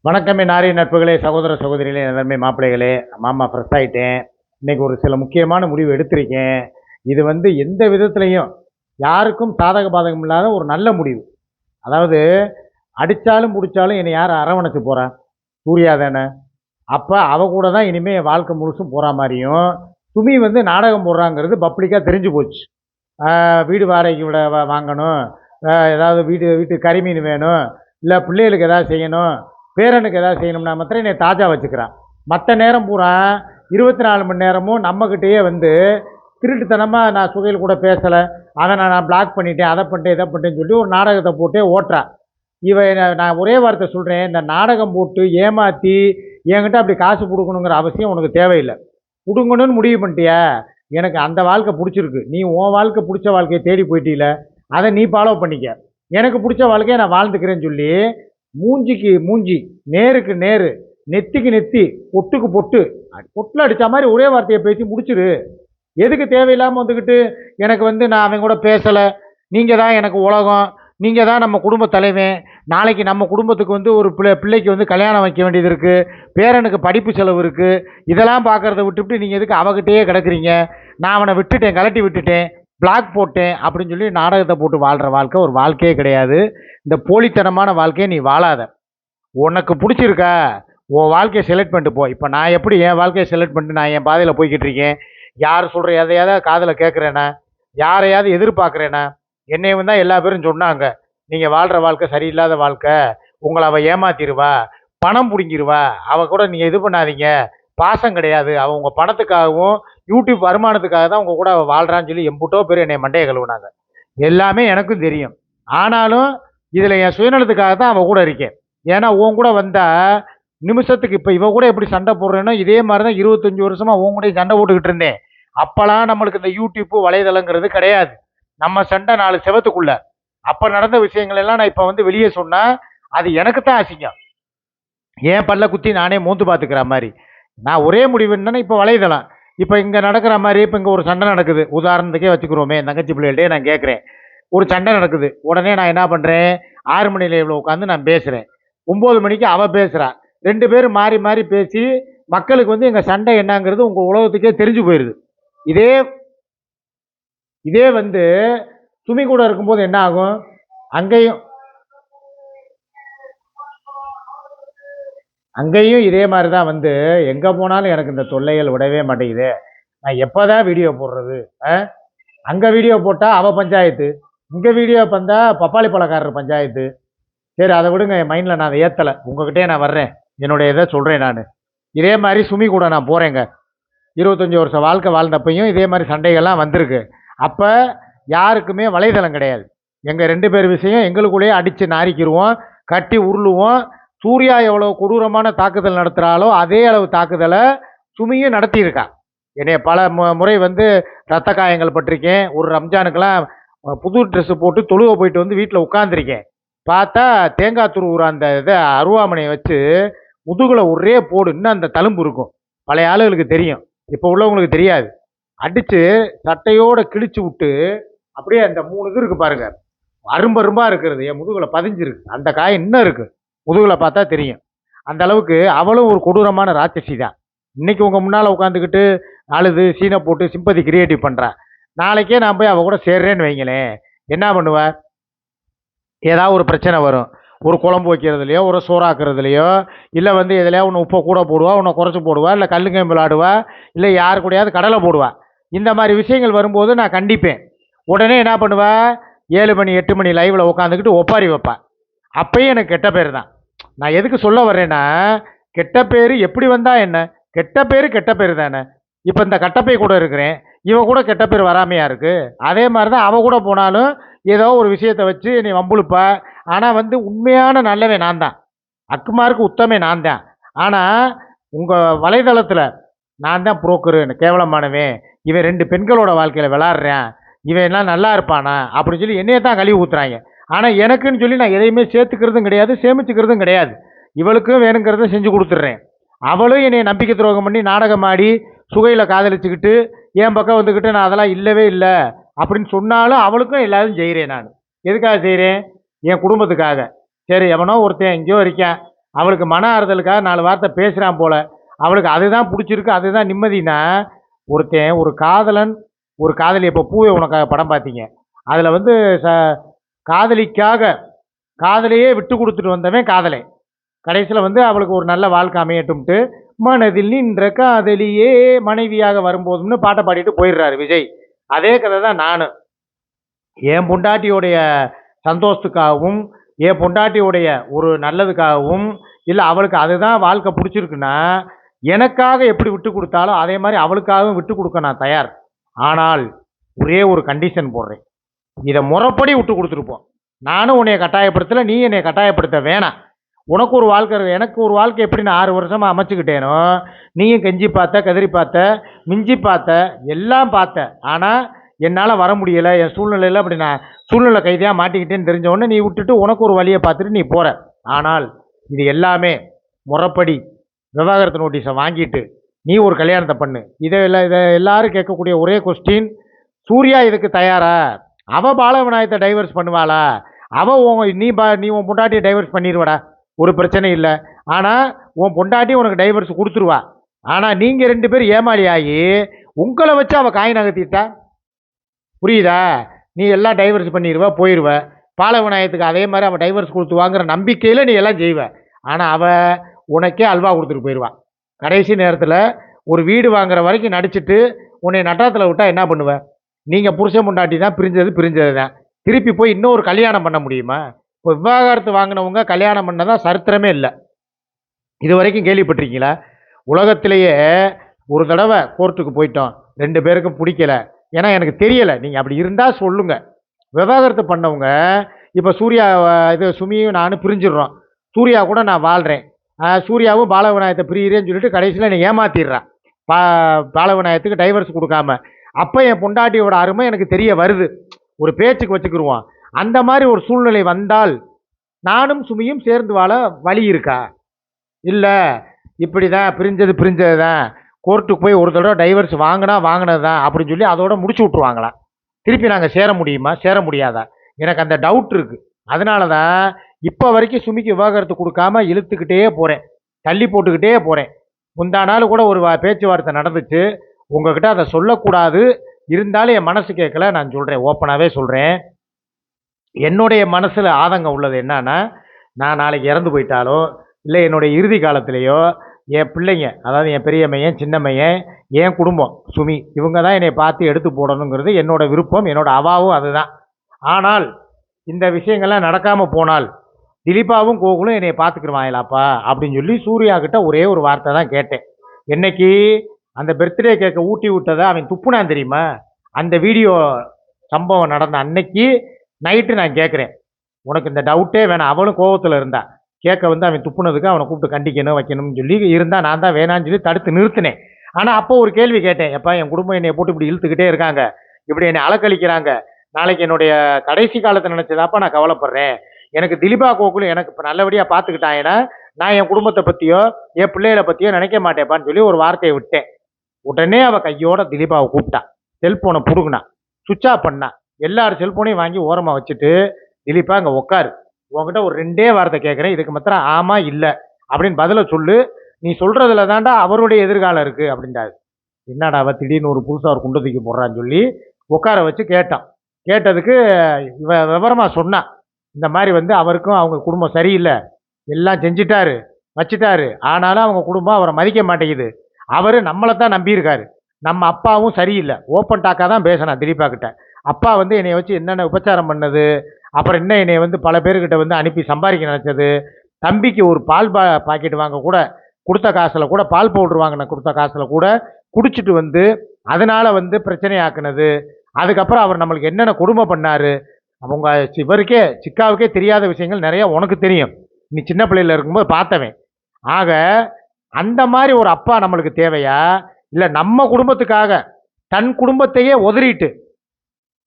வணக்கமே நாரிய நட்புகளே, சகோதர சகோதரிகளே, நன்மை மாப்பிள்ளைகளே, மாமா ஃப்ரெஷ் ஆகிட்டேன். இன்னைக்கு ஒரு சில முக்கியமான முடிவு எடுத்திருக்கேன். இது எந்த விதத்துலையும் யாருக்கும் சாதக பாதகம் இல்லாத ஒரு நல்ல முடிவு. அதாவது அடித்தாலும் பிடிச்சாலும் என்னை யார் அரவணைச்சு போகிறா? சூர்யா தானே. அப்போ அவ கூட தான் இனிமேல் வாழ்க்கை முழுசும் போகிற மாதிரியும் சுமி நாடகம் போடுறாங்கிறது பப்ளிக்காக தெரிஞ்சு போச்சு. வீடு வாடகைக்கு விட வாங்கணும், ஏதாவது வீட்டுக்கு கறிமீன் வேணும், இல்லை பிள்ளைகளுக்கு ஏதாவது செய்யணும், பேரனுக்கு ஏதாவது செய்யணும்னா மாத்திரம் என்னை தாஜா வச்சுக்கிறான். மற்ற நேரம் பூரா 24 மணி நேரமும் நம்மக்கிட்டேயே திருட்டுத்தனமாக நான் சுகையில் கூட பேசலை, அதை நான் பிளாக் பண்ணிட்டேன், அதை பண்ணிட்டேன், இதை பண்ணிட்டேன்னு சொல்லி ஒரு நாடகத்தை போட்டே ஓட்டுறான். நான் ஒரே வார்த்தை சொல்கிறேன், இந்த நாடகம் போட்டு ஏமாற்றி என்கிட்ட அப்படி காசு கொடுக்கணுங்கிற அவசியம் உனக்கு தேவையில்லை. கொடுங்கணும்னு முடிவு பண்ணிட்டியா? எனக்கு அந்த வாழ்க்கை பிடிச்சிருக்கு, நீ உன் வாழ்க்கை பிடிச்ச வாழ்க்கையை தேடி போயிட்டீல, அதை நீ ஃபாலோ பண்ணிக்க. எனக்கு பிடிச்ச வாழ்க்கையை நான் வாழ்ந்துக்கிறேன்னு சொல்லி மூஞ்சிக்கு மூஞ்சி, நேருக்கு நேரு, நெத்திக்கு நெத்தி, பொட்டுக்கு பொட்டு, பொட்டில் அடித்த மாதிரி ஒரே வார்த்தையை பேசி முடிச்சிரு. எதுக்கு தேவையில்லாமல் வந்துக்கிட்டு எனக்கு நான் அவன் கூட பேசலை, நீங்கள் தான் எனக்கு உலகம், நீங்கள் தான் நம்ம குடும்ப தலைவன், நாளைக்கு நம்ம குடும்பத்துக்கு ஒரு பிள்ளைக்கு கல்யாணம் வைக்க வேண்டியது இருக்குது, பேரனுக்கு படிப்பு செலவு இருக்குது, இதெல்லாம் பார்க்குறத விட்டுவிட்டு நீங்கள் எதுக்கு அவகிட்டே கிடக்குறீங்க? நான் அவனை விட்டுட்டேன், கலட்டி விட்டுட்டேன், பிளாக் போட்டேன் அப்படின்னு சொல்லி நாடகத்தை போட்டு வாழ்கிற வாழ்க்கை ஒரு வாழ்க்கையே கிடையாது. இந்த போலித்தனமான வாழ்க்கையை நீ வாழாத. உனக்கு பிடிச்சிருக்கா உன் வாழ்க்கையை செலக்ட் பண்ணிட்டு போ. இப்போ நான் எப்படி என் வாழ்க்கையை செலக்ட் பண்ணிட்டு நான் என் பாதையில் போய்கிட்டு இருக்கேன். யார் சொல்கிற எதையாவது காதில் கேட்குறேன்னா, யாரையாவது எதிர்பார்க்குறேன்னா? என்னை தான் எல்லா பேரும் சொன்னாங்க, நீங்கள் வாழ்கிற வாழ்க்கை சரியில்லாத வாழ்க்கை, உங்களை அவள் ஏமாத்திடுவா, பணம் பிடிங்கிடுவா, அவள் கூட நீங்கள் இது பண்ணாதீங்க, பாசம் கிடையாது, அவள் உங்கள் பணத்துக்காகவும் யூடியூப் வருமானத்துக்காக தான் உங்கள் கூட வாழ்கிறான்னு சொல்லி எம்புட்டோ பேர் என்னை மண்டையை கழுவுனாங்க. எல்லாமே எனக்கும் தெரியும். ஆனாலும் இதில் என் சுயநலத்துக்காக தான் அவள் கூட இருக்கேன். ஏன்னா உன் கூட வந்தால் நிமிஷத்துக்கு இப்போ இவ கூட எப்படி சண்டை போடுறேனோ இதே மாதிரி தான் 25 வருஷமாக உன் கூட சண்டை போட்டுக்கிட்டு இருந்தேன். அப்போலாம் நம்மளுக்கு இந்த யூடியூப்பு வலைதளங்கிறது கிடையாது. நம்ம சண்டை 4 செவத்துக்குள்ள. அப்போ நடந்த விஷயங்கள் எல்லாம் நான் இப்போ வெளியே சொன்னால் அது எனக்கு தான் அசிங்கம். ஏன் பல்ல குத்தி நானே மூந்து பார்த்துக்கிற மாதிரி. நான் ஒரே முடிவு என்னன்னா, இப்போ வலைதளம் இப்போ இங்கே நடக்கிற மாதிரி, இப்போ இங்கே ஒரு சண்டை நடக்குது, உதாரணத்துக்கே வச்சுக்கிறோமே, தங்கச்சி பிள்ளைகள்டே நான் கேட்குறேன், ஒரு சண்டை நடக்குது, உடனே நான் என்ன பண்ணுறேன், 6 மணி லைவில் உட்காந்து நான் பேசுகிறேன், 9 மணிக்கு அவள் பேசுகிறான், 2 பேரும் மாறி மாறி பேசி மக்களுக்கு எங்கள் சண்டை என்னங்கிறது உங்கள் உலகத்துக்கே தெரிஞ்சு போயிடுது. இதே இதே சுமி கூட இருக்கும்போது என்ன ஆகும்? அங்கேயும் இதே மாதிரி தான் எங்கே போனாலும் எனக்கு இந்த தொல்லைகள் விடவே மாட்டேங்குது. நான் எப்போ தான் வீடியோ போடுறது? அங்கே வீடியோ போட்டால் அவள் பஞ்சாயத்து, இங்கே வீடியோ பண்ணால் பப்பாளி பழக்காரர் பஞ்சாயத்து. சரி, அதை விடுங்க, என் மைண்டில் நான் அதை ஏற்றலை, உங்ககிட்டே நான் வர்றேன், என்னுடைய இதை சொல்கிறேன். நான் இதே மாதிரி சுமி கூட நான் போகிறேங்க, 25 வருஷம் வாழ்க்கை வாழ்ந்தப்பையும் இதே மாதிரி சண்டைகள்லாம் வந்திருக்கு. அப்போ யாருக்குமே வலைதளம் கிடையாது. எங்கள் 2 பேர் விஷயம் எங்களுக்குள்ளேயே அடித்து நாரிக்கிடுவோம், கட்டி உருளுவோம். சூர்யா எவ்வளோ கொடூரமான தாக்குதல் நடத்துகிறாலோ அதே அளவு தாக்குதலை சுமியும் நடத்தியிருக்கா. என்னைய பல முறை ரத்த காயங்கள் பட்டிருக்கேன். ஒரு ரம்ஜானுக்கெல்லாம் புது ட்ரெஸ்ஸு போட்டு தொழுவ போயிட்டு வீட்டில் உட்காந்துருக்கேன். பார்த்தா தேங்காய் துருவுற அந்த இதை அருவாமனையை வச்சு முதுகில் ஒரே போடு, இன்னும் அந்த தழும்பு இருக்கும். பழைய ஆளுகளுக்கு தெரியும், இப்போ உள்ளவங்களுக்கு தெரியாது. அடித்து சட்டையோடு கிழிச்சு விட்டு அப்படியே அந்த 3 இது இருக்குது பாருங்க, அரும்பரும்பாக இருக்கிறது என் முதுகில் பதிஞ்சிருக்கு. அந்த காயம் இன்னும் இருக்குது, முதுகில் பார்த்தா தெரியும். அந்த அளவுக்கு அவளும் ஒரு கொடூரமான ராட்சசி தான். இன்னைக்கு உங்கள் முன்னால் உட்காந்துக்கிட்டு அழுது சீனை போட்டு சிம்பதி கிரியேட்டிவ் பண்ணுறா. நாளைக்கே நான் போய் அவள் கூட சேர்றேன்னு வைங்களேன், என்ன பண்ணுவேன்? ஏதாவது ஒரு பிரச்சனை வரும். ஒரு குழம்பு வைக்கிறதுலையோ, ஒரு சோறாக்குறதுலையோ, இல்லை எதுலையா ஒன்று உப்பை கூட போடுவா, ஒன்று குறைச்சி போடுவா, இல்லை கல்லுங்கம்பு விளாடுவா, இல்லை யாரு கூடயாவது கடலை போடுவா. இந்த மாதிரி விஷயங்கள் வரும்போது நான் கண்டிப்பேன். உடனே என்ன பண்ணுவா, 7 மணி 8 மணி லைவில் உட்காந்துக்கிட்டு ஒப்பாரி வைப்பேன். அப்பயும் எனக்கு கெட்ட பேர் தான். நான் எதுக்கு சொல்ல வர்றேன்னா, கெட்ட பேர் எப்படி வந்தா என்ன, கெட்ட பேர் தானே. இப்போ இந்த கட்டப்பை கூட இருக்கிறேன், இவன் கூட கெட்ட பேர் வராமையா இருக்கு? அதே மாதிரி தான் அவள் கூட போனாலும் ஏதோ ஒரு விஷயத்தை வச்சு நீ வம்புழுப்பா. ஆனால் உண்மையான நல்லவன் நான் தான், அக்குமாருக்கு உத்தமே நான் தான். ஆனால் உங்கள் வலைதளத்தில் நான் தான் புரோக்கரு, கேவலமானவன், இவன் 2 பெண்களோட வாழ்க்கையில் விளாட்றேன், இவன் எல்லாம் நல்லா இருப்பானா அப்படின்னு சொல்லி என்னையே தான் கழுவி ஊற்றுறாங்க. ஆனால் எனக்குன்னு சொல்லி நான் எதையுமே சேர்த்துக்கிறதும் கிடையாது, சேமிச்சுக்கிறதும் கிடையாது. இவளுக்கும் வேணுங்கிறத செஞ்சு கொடுத்துட்றேன். அவளும் என்னை நம்பிக்கை துரோகம் பண்ணி நாடகம் ஆடி சுகையில் காதலிச்சுக்கிட்டு என் பக்கம் நான் அதெல்லாம் இல்லவே இல்லை அப்படின்னு சொன்னாலும் அவளுக்கும் எல்லாரும் செய்கிறேன். நான் எதுக்காக செய்கிறேன்? என் குடும்பத்துக்காக. சரி, எவனோ ஒருத்தன் எங்கேயோ இருக்கேன், அவளுக்கு மன ஆறுதலுக்காக 4 வார்த்தை பேசுகிறான் போல, அவளுக்கு அதுதான் பிடிச்சிருக்கு, அதுதான் நிம்மதினா, ஒருத்தன் ஒரு காதலன் ஒரு காதலி. இப்போ பூவே உனக்காக படம் பார்த்தீங்க, அதில் வந்து காதலிக்காக காதலையே விட்டு கொடுத்துட்டு வந்தவன் காதலை, கடைசியில் வந்து அவளுக்கு ஒரு நல்ல வாழ்க்கை அமையட்டும்ட்டு மனதில் நின்ற காதலியே மனைவியாக வரும்போதும்னு பாட்டை பாடிட்டு போயிடுறாரு விஜய். அதே கதை தான் நானும். என் பொண்டாட்டியோடைய சந்தோஷத்துக்காகவும் என் பொண்டாட்டியோடைய ஒரு நல்லதுக்காகவும் இல்லை அவளுக்கு அதுதான் வாழ்க்கை பிடிச்சிருக்குன்னா எனக்காக எப்படி விட்டு கொடுத்தாலும் அதே மாதிரி அவளுக்காகவும் விட்டு கொடுக்க நான் தயார். ஆனால் ஒரே ஒரு கண்டிஷன் போடுறேன், இதை முறைப்படி விட்டு கொடுத்துருப்போம். நானும் உன்னைய கட்டாயப்படுத்தலை, நீ என்னை கட்டாயப்படுத்த வேணாம். உனக்கு ஒரு வாழ்க்கை இருக்குது, எனக்கு ஒரு வாழ்க்கை எப்படி நான் 6 வருஷமாக அமைச்சுக்கிட்டேனோ நீயும் கெஞ்சி பார்த்த, கதறி பார்த்த, மிஞ்சி பார்த்த, எல்லாம் பார்த்த. ஆனால் என்னால் வர முடியலை, என் சூழ்நிலையில் அப்படி நான் சூழ்நிலை கைதியாக மாட்டிக்கிட்டேன்னு தெரிஞ்ச உடனே நீ விட்டுட்டு உனக்கு ஒரு வழியை பார்த்துட்டு நீ போகிற. ஆனால் இது எல்லாமே முறைப்படி விவாகரத்து நோட்டீஸை வாங்கிட்டு நீ ஒரு கல்யாணத்தை பண்ணு. இதை எல்லாரும் கேட்கக்கூடிய ஒரே கொஸ்டின், சூர்யா இதுக்கு தயாரா? அவள் பாலவிநாயகத்தை டைவர்ஸ் பண்ணுவாளா? அவள் நீ உன் பொண்டாட்டியை டைவர்ஸ் பண்ணிடுவாடா, ஒரு பிரச்சனை இல்லை. ஆனால் உன் பொண்டாட்டி உனக்கு டைவர்ஸ் கொடுத்துருவா. ஆனால் நீங்கள் 2 பேரும் ஏமாளி ஆகி உங்களை வச்சு அவள் காய் நகர்த்திட்டா, புரியுதா? நீ எல்லாம் டைவர்ஸ் பண்ணிடுவ, போயிடுவ. பாலவிநாயகத்துக்கு அதே மாதிரி அவள் டைவர்ஸ் கொடுத்து வாங்குற நம்பிக்கையில் நீ எல்லாம் செய்வ. ஆனால் அவள் உனக்கே அல்வா கொடுத்துட்டு போயிடுவான். கடைசி நேரத்தில் ஒரு வீடு வாங்குற வரைக்கும் நடிச்சிட்டு உன்னை நட்டாத்தில் விட்டால் என்ன பண்ணுவ? நீங்கள் புருஷன் பொண்டாட்டி தான், பிரிஞ்சது தான். திருப்பி போய் இன்னொரு கல்யாணம் பண்ண முடியுமா? இப்போ விவாகரத்து வாங்கினவங்க கல்யாணம் பண்ணதான் சரித்திரமே இல்லை. இது வரைக்கும் கேள்விப்பட்டிருக்கீங்களா? உலகத்திலேயே ஒரு தடவை கோர்ட்டுக்கு போயிட்டோம், 2 பேருக்கும் பிடிக்கல, ஏன்னா எனக்கு தெரியலை, நீங்கள் அப்படி இருந்தால் சொல்லுங்கள். விவாகரத்து பண்ணவங்க இப்போ சூர்யா சுமியும் நானும் பிரிஞ்சிடுறோம், சூர்யா கூட நான் வாழ்கிறேன், சூர்யாவும் பாலவிநாயகத்தை பிரியிறேன்னு சொல்லிட்டு கடைசியில் என்னை ஏமாத்திடுறான் பாலவிநாயகத்துக்கு டைவர்ஸ் கொடுக்காம. அப்போ என் பொண்டாட்டியோட அருமை எனக்கு தெரிய வருது, ஒரு பேச்சுக்கு வச்சுக்கிடுவோம். அந்த மாதிரி ஒரு சூழ்நிலை வந்தால் நானும் சுமியும் சேர்ந்து வாழ வழி இருக்கா? இல்லை, இப்படி தான் பிரிஞ்சது தான், கோர்ட்டுக்கு போய் ஒரு தடவை டைவர்ஸ் வாங்கினது தான் அப்படின்னு சொல்லி அதோட முடிச்சு விட்ருவாங்களா? திருப்பி நாங்கள் சேர முடியுமா, சேர முடியாதா? எனக்கு அந்த டவுட் இருக்குது. அதனால தான் இப்போ வரைக்கும் சுமிக்கு விவாகரத்து கொடுக்காம இழுத்துக்கிட்டே போகிறேன், தள்ளி போட்டுக்கிட்டே போகிறேன். முந்தா நாள் கூட ஒரு பேச்சுவார்த்தை நடந்துச்சு, உங்ககிட்ட அதை சொல்லக்கூடாது, இருந்தாலும் என் மனசு கேட்கல, நான் சொல்கிறேன், ஓப்பனாகவே சொல்கிறேன். என்னுடைய மனசில் ஆதங்கம் உள்ளது என்னன்னா, நான் நாளைக்கு இறந்து போயிட்டாலோ இல்லை என்னுடைய இறுதி காலத்திலேயோ என் பிள்ளைங்க, அதாவது என் பெரிய மையன், சின்ன மையன், என் குடும்பம் சுமி, இவங்க தான் என்னை பார்த்து எடுத்து போடணுங்கிறது என்னோட விருப்பம், என்னோட அவாவும் அதுதான். ஆனால் இந்த விஷயங்கள்லாம் நடக்காமல் போனால் திலீபாவும் கோகுலும் என்னை பார்த்துக்கிடுவாங்களாப்பா அப்படின்னு சொல்லி சூர்யா கிட்ட ஒரே ஒரு வார்த்தை தான் கேட்டேன். என்னைக்கு அந்த பர்த்டே கேக்கை ஊட்டி விட்டதை அவன் துப்புனான் தெரியுமா? அந்த வீடியோ சம்பவம் நடந்த அன்னைக்கு நைட்டு நான் கேட்குறேன், உனக்கு இந்த டவுட்டே வேணாம். அவளும் கோபத்தில் இருந்தா, கேட்க வந்து அவன் துப்புனதுக்கு அவனை கூப்பிட்டு கண்டிக்கணும் வைக்கணும்னு சொல்லி இருந்தால் நான் தான் வேணான்னு சொல்லி தடுத்து நிறுத்தினேன். ஆனால் அப்போ ஒரு கேள்வி கேட்டேன், எப்பா என் குடும்பம் என்னை போட்டு இப்படி இழுத்துக்கிட்டே இருக்காங்க, இப்படி என்னை அலக்களிக்கிறாங்க, நாளைக்கு என்னுடைய கடைசி காலத்தை நினச்சதாப்பா நான் கவலைப்படுறேன். எனக்கு திலீபா கோகுலும் எனக்கு இப்போ நல்லபடியாக பார்த்துக்கிட்டாங்கன்னா நான் என் குடும்பத்தை பற்றியோ என் பிள்ளைகளை பற்றியோ நினைக்க மாட்டேப்பான்னு சொல்லி ஒரு வார்த்தையை விட்டேன். உடனே அவள் கையோட திலீபாவை கூப்பிட்டா, செல்ஃபோனை பிடுங்கினா, சுவிட்ச் ஆஃப் பண்ணா, எல்லாரும் செல்ஃபோனையும் வாங்கி ஓரமாக வச்சுட்டு, திலீபா இங்கே உட்காரு, உங்ககிட்ட ஒரு 2 வார்த்தை கேட்குறேன், இதுக்கு மாத்திரம் ஆமாம் இல்லை அப்படின்னு பதிலை சொல்லு, நீ சொல்கிறதுல தாண்டா அவருடைய எதிர்காலம் இருக்குது அப்படின்றாரு. என்னடா அவ திடீர்னு ஒரு புதுசாக ஒரு குண்டை தூக்கி போடுறான்னு சொல்லி உட்கார வச்சு கேட்டான். கேட்டதுக்கு விவரமாக சொன்னான், இந்த மாதிரி வந்து அவருக்கும் அவங்க குடும்பம் சரியில்லை, எல்லாம் செஞ்சிட்டாரு வச்சுட்டாரு, ஆனாலும் அவங்க குடும்பம் அவரை மதிக்க மாட்டேங்குது, அவர் நம்மளை தான் நம்பியிருக்காரு, நம்ம அப்பாவும் சரியில்லை. ஓப்பன் டாக்காக தான் பேசினான் திலீபா கிட்ட. அப்பா வந்து என்னை வச்சு என்னென்ன உபச்சாரம் பண்ணது, அப்புறம் என்ன என்னை வந்து பல பேர்கிட்ட வந்து அனுப்பி சம்பாதிக்க நினச்சது, தம்பிக்கு ஒரு பால் பாக்கெட் வாங்க கூட கொடுத்த காசில் கூட, பால் பவுடர் வாங்கின கொடுத்த காசில் கூட குடிச்சிட்டு வந்து அதனால் வந்து பிரச்சனையாக்குனது, அதுக்கப்புறம் அவர் நம்மளுக்கு என்னென்ன கொடுமை பண்ணார், அவங்க இவருக்கே சிக்காவுக்கே தெரியாத விஷயங்கள் நிறையா உனக்கு தெரியும், நீ சின்ன பிள்ளையில் இருக்கும்போது பார்த்தவன். ஆக அந்த மாதிரி ஒரு அப்பா நம்மளுக்கு தேவையா? இல்லை நம்ம குடும்பத்துக்காக தன் குடும்பத்தையே உதறிட்டு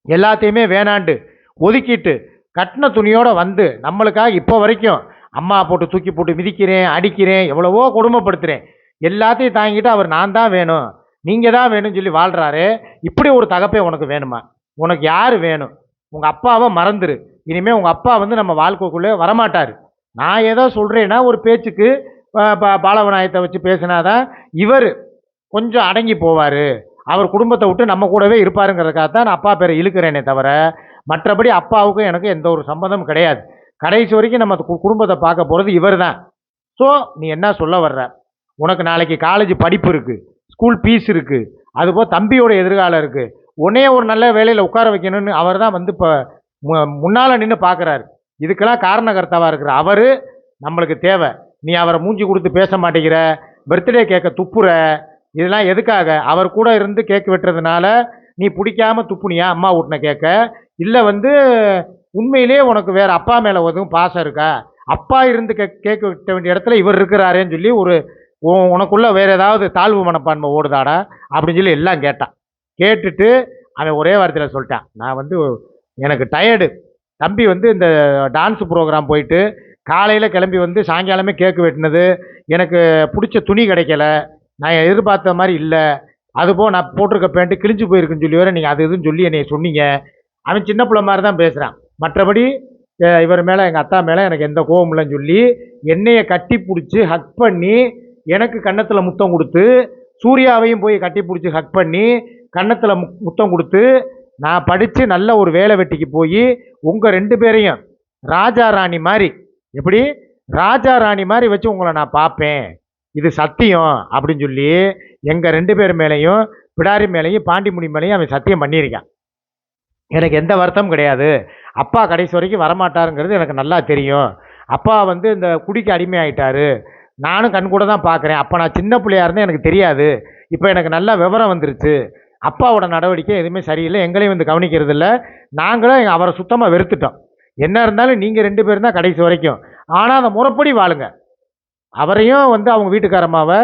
எல்லாத்தையுமே வேணாண்டு ஒதுக்கிட்டு கட்டின துணியோடு வந்து நம்மளுக்காக இப்போ வரைக்கும் அம்மா போட்டு தூக்கி போட்டு மிதிக்கிறேன், அடிக்கிறேன், எவ்வளவோ கொடுமைப்படுத்துகிறேன், எல்லாத்தையும் தாங்கிட்டு அவர் நான் தான் வேணும், நீங்கள் தான் வேணும்னு சொல்லி வாழ்கிறாரு. இப்படி ஒரு தகப்பே உனக்கு வேணுமா? உனக்கு யார் வேணும்? உங்கள் அப்பாவை மறந்துரு, இனிமேல் உங்கள் அப்பா வந்து நம்ம வாழ்க்கைக்குள்ளே வரமாட்டார். நான் ஏதோ சொல்கிறேன்னா ஒரு பேச்சுக்கு பாலவநாயகத்தை வச்சு பேசினாதான் இவர் கொஞ்சம் அடங்கி போவார், அவர் குடும்பத்தை விட்டு நம்ம கூடவே இருப்பாருங்கிறதுக்காக தான் நான் அப்பா பேரை இழுக்கிறேனே தவிர மற்றபடி அப்பாவுக்கும் எனக்கு எந்த ஒரு சம்மந்தமும் கிடையாது. கடைசி வரைக்கும் நம்ம குடும்பத்தை பார்க்க போகிறது இவர் தான். ஸோ நீ என்ன சொல்ல வர்ற? உனக்கு நாளைக்கு காலேஜ் படிப்பு இருக்குது, ஸ்கூல் ஃபீஸ் இருக்குது, அதுபோல் தம்பியோட எதிர்காலம் இருக்குது. உன்னையே ஒரு நல்ல வேலையில் உட்கார வைக்கணும்னு அவர் தான் வந்து இப்போ முன்னால் நின்று பார்க்குறாரு. இதுக்கெல்லாம் காரணகர்த்தாவாக இருக்கிற அவர் நம்மளுக்கு தேவை. நீ அவரை மூஞ்சி கொடுத்து பேச மாட்டேங்கிற, பர்த்டே கேட்க துப்புற, இதெல்லாம் எதுக்காக? அவர் கூட இருந்து கேக் வெட்டுறதுனால நீ பிடிக்காம துப்புனியா அம்மா ஊட்டின கேட்க? இல்லை வந்து உண்மையிலே உனக்கு வேறு அப்பா மேலே எதுவும் பாசம் இருக்கா? அப்பா இருந்து கேக் வெட்ட வேண்டிய இடத்துல இவர் இருக்கிறாரேன்னு சொல்லி ஒரு உனக்குள்ள வேறு ஏதாவது தாழ்வு மனப்பான்மை ஓடுதாடா அப்படின்னு சொல்லி எல்லாம் கேட்டான். கேட்டுட்டு அவன் ஒரே வார்த்தையில் சொல்லிட்டான், நான் வந்து எனக்கு டயர்டு, தம்பி வந்து இந்த டான்ஸ் ப்ரோக்ராம் போயிட்டு காலையில் கிளம்பி வந்து சாயங்காலமே கேக்கு வெட்டினது, எனக்கு பிடிச்ச துணி கிடைக்கல, நான் எதிர்பார்த்த மாதிரி இல்லை, அதுபோல் நான் போட்டிருக்க பேண்ட்டு கிழிஞ்சு போயிருக்குன்னு சொல்லி வேறு நீங்கள் அது இதுன்னு சொல்லி என்னை சொன்னீங்க. அவன் சின்ன பிள்ளை மாதிரி தான் பேசுகிறான். மற்றபடி இவர் மேலே எங்கள் அத்தா மேலே எனக்கு எந்த கோபம் இல்லைன்னு சொல்லி என்னையை கட்டி பிடிச்சி ஹக் பண்ணி எனக்கு கன்னத்தில் முத்தம் கொடுத்து, சூர்யாவையும் போய் கட்டி பிடிச்சி ஹக் பண்ணி கன்னத்தில் முத்தம் கொடுத்து, நான் படித்து நல்ல ஒரு வேலை வெட்டிக்கு போய் உங்கள் 2 பேரையும் ராஜா ராணி மாதிரி, எப்படி ராஜா ராணி மாதிரி வச்சு உங்களை நான் பார்ப்பேன், இது சத்தியம் அப்படின்னு சொல்லி எங்கள் 2 பேர் மேலேயும் பிடாரி மேலேயும் பாண்டிமுனி மேலேயும் அவன் சத்தியம் பண்ணியிருக்கான். எனக்கு எந்த வருத்தமும் கிடையாது. அப்பா கடைசி வரைக்கும் வரமாட்டாருங்கிறது எனக்கு நல்லா தெரியும். அப்பா வந்து இந்த குடிக்கு அடிமை ஆகிட்டாரு, நானும் கண் கூட தான் பார்க்குறேன். அப்போ நான் சின்ன பிள்ளையா இருந்தேன், எனக்கு தெரியாது. இப்போ எனக்கு நல்லா விவரம் வந்துருச்சு. அப்பாவோட நடவடிக்கை எதுவுமே சரியில்லை, எங்களையும் வந்து கவனிக்கிறது இல்லை, நாங்களும் அவரை சுத்தமாக வெறுத்துட்டோம். என்ன இருந்தாலும் நீங்கள் 2 பேரும் தான் கடைசி வரைக்கும். ஆனால் அந்த முறைப்படி வாழுங்க. அவரையும் வந்து அவங்க வீட்டுக்காரம்மாவை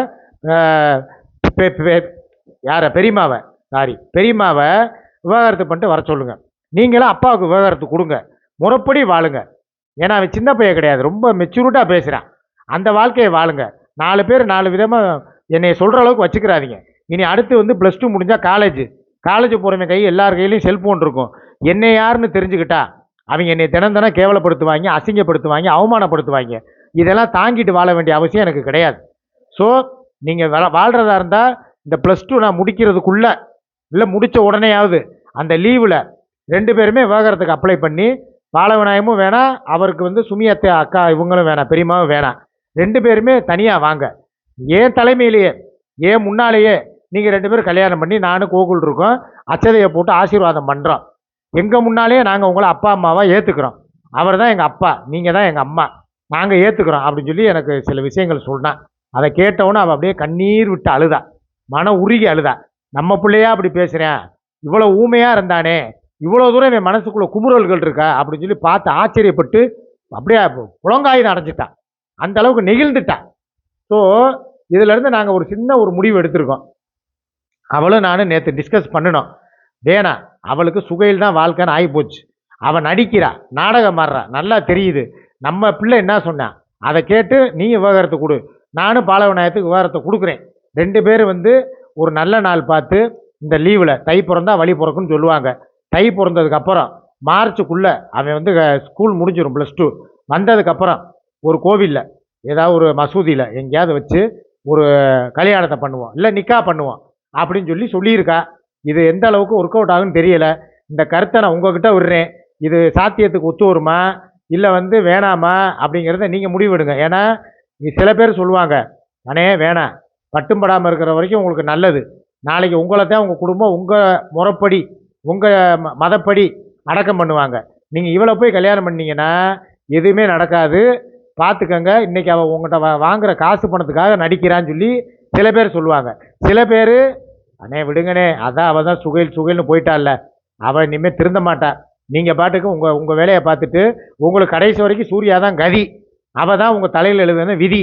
யாரை பெரியம்மாவை விவாகரத்து பண்ணிட்டு வர சொல்லுங்கள். நீங்களும் அப்பாவுக்கு விவாகரத்து கொடுங்க, முறைப்படி வாழுங்க. ஏன்னா அவன் சின்ன பையன் கிடையாது, ரொம்ப மெச்சூரிட்டாக பேசுகிறான். அந்த வாழ்க்கையை வாழுங்க. 4 பேர் 4 விதமாக என்னை சொல்கிற அளவுக்கு வச்சுக்கிறாதீங்க. இனி அடுத்து வந்து +2 முடிஞ்சால் காலேஜ் போகிறவங்க எல்லார் கையிலையும் செல்ஃபோன் இருக்கும். என்னை யாருன்னு தெரிஞ்சுக்கிட்டா அவங்க என்னை தினம் கேவலப்படுத்துவாங்க, அசிங்கப்படுத்துவாங்க, அவமானப்படுத்துவாங்க. இதெல்லாம் தாங்கிட்டு வாழ வேண்டிய அவசியம் எனக்கு கிடையாது. ஸோ நீங்கள் வாழ்கிறதா இருந்தால் இந்த +2 நான் முடிக்கிறதுக்குள்ளே, இல்லை முடித்த உடனேயாவது அந்த லீவில் 2 பேருமே விவாகரத்துக்கு அப்ளை பண்ணி, பாலவிநாயகமும் வேணாம், அவருக்கு வந்து சுமியத்தை அக்கா இவங்களும் வேணாம், பெரியம்மாவும் வேணாம், 2 பேருமே தனியாக வாங்க. ஏன் தலைமையிலேயே ஏன் முன்னாலேயே நீங்கள் 2 பேரும் கல்யாணம் பண்ணி நானும் கோகுல் இருக்கோம், அச்சதையை போட்டு ஆசீர்வாதம் பண்ணுறோம். எங்கள் முன்னாலேயே நாங்கள் உங்களை அப்பா அம்மாவாக ஏற்றுக்கிறோம். அவர் தான் எங்கள் அப்பா, நீங்கள் தான் எங்கள் அம்மா, நாங்கள் ஏற்றுக்கிறோம் அப்படின்னு சொல்லி எனக்கு சில விஷயங்கள் சொன்னான். அதை கேட்டவுடனே அவள் அப்படியே கண்ணீர் விட்டு அழுதா, மன உருகி அழுதா. நம்ம பிள்ளையா அப்படி பேசுகிறேன், இவ்வளோ ஊமையாக இருந்தானே, இவ்வளோ தூரம் என் மனசுக்குள்ளே குமுறல்கள் இருக்கா அப்படின்னு சொல்லி பார்த்து ஆச்சரியப்பட்டு அப்படியே புலங்காயுதம் அடைஞ்சிட்டான். அந்த அளவுக்கு நெகிழ்ந்துட்டான். ஸோ இதிலேருந்து நாங்கள் ஒரு சின்ன ஒரு முடிவு எடுத்திருக்கோம். அவளும் நானும் நேற்று டிஸ்கஸ் பண்ணினோம். வேணா, அவளுக்கு சுகையில் தான் வாழ்க்கைன்னு ஆகிப்போச்சு. அவன் நடிக்கிறா, நாடகம் மாறுறா, நல்லா தெரியுது. நம்ம பிள்ளை என்ன சொன்னான் அதை கேட்டு நீ விவகாரத்தை கொடு, நானும் பாலவிநாயகத்துக்கு விவகாரத்தை கொடுக்குறேன். 2 பேரும் வந்து ஒரு நல்ல நாள் பார்த்து இந்த லீவில், தை பிறந்தா வழி பிறக்குன்னு சொல்லுவாங்க, தை பிறந்ததுக்கப்புறம் மார்ச்சுக்குள்ளே அவன் வந்து ஸ்கூல் முடிஞ்சிடும், +2 வந்ததுக்கப்புறம் ஒரு கோவிலில் ஏதாவது ஒரு மசூதியில் எங்கேயாவது வச்சு ஒரு கல்யாணத்தை பண்ணுவோம், இல்லை நிக்கா பண்ணுவோம் அப்படின்னு சொல்லியிருக்கா. இது எந்த அளவுக்கு ஒர்க் அவுட் ஆகுன்னு தெரியலை. இந்த கருத்தை நான் உங்ககிட்ட விடுறேன். இது சாத்தியத்துக்கு ஒத்து வருமா இல்லை வந்து வேணாமா அப்படிங்கிறத நீங்கள் முடிவெடுங்க. ஏன்னா சில பேர் சொல்லுவாங்க, அண்ணே வேணாம், பட்டும் படாமல் இருக்கிற வரைக்கும் உங்களுக்கு நல்லது, நாளைக்கு உங்களை தான் உங்கள் குடும்பம் உங்கள் முறைப்படி உங்கள் மதப்படி அடக்கம் பண்ணுவாங்க, நீங்கள் இவ்வளோ போய் கல்யாணம் பண்ணீங்கன்னா எதுவுமே நடக்காது, பார்த்துக்கங்க. இன்றைக்கி அவள் உங்கள்கிட்ட வாங்குகிற காசு பணத்துக்காக நடிக்கிறான்னு சொல்லி சில பேர் சொல்லுவாங்க. சில பேர் அண்ணே விடுங்கண்ணே, அதான் அவள் தான் சுகைல்னு போயிட்டால, அவள் இனிமேல் திருந்த மாட்டா, நீங்கள் பாட்டுக்கு உங்கள் வேலையை பார்த்துட்டு உங்களுக்கு கடைசி வரைக்கும் சூர்யா தான் கதி, அவள் தான் உங்கள் தலையில் எழுதுன விதி,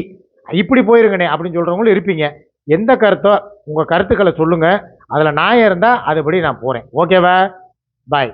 இப்படி போயிருங்கண்ணே அப்படின்னு சொல்கிறவங்களும் இருப்பீங்க. எந்த கருத்தோ உங்கள் கருத்துக்களை சொல்லுங்கள், அதில் நியாயம் இருந்தால் அதுபடி நான் போகிறேன். ஓகேவா? பாய்.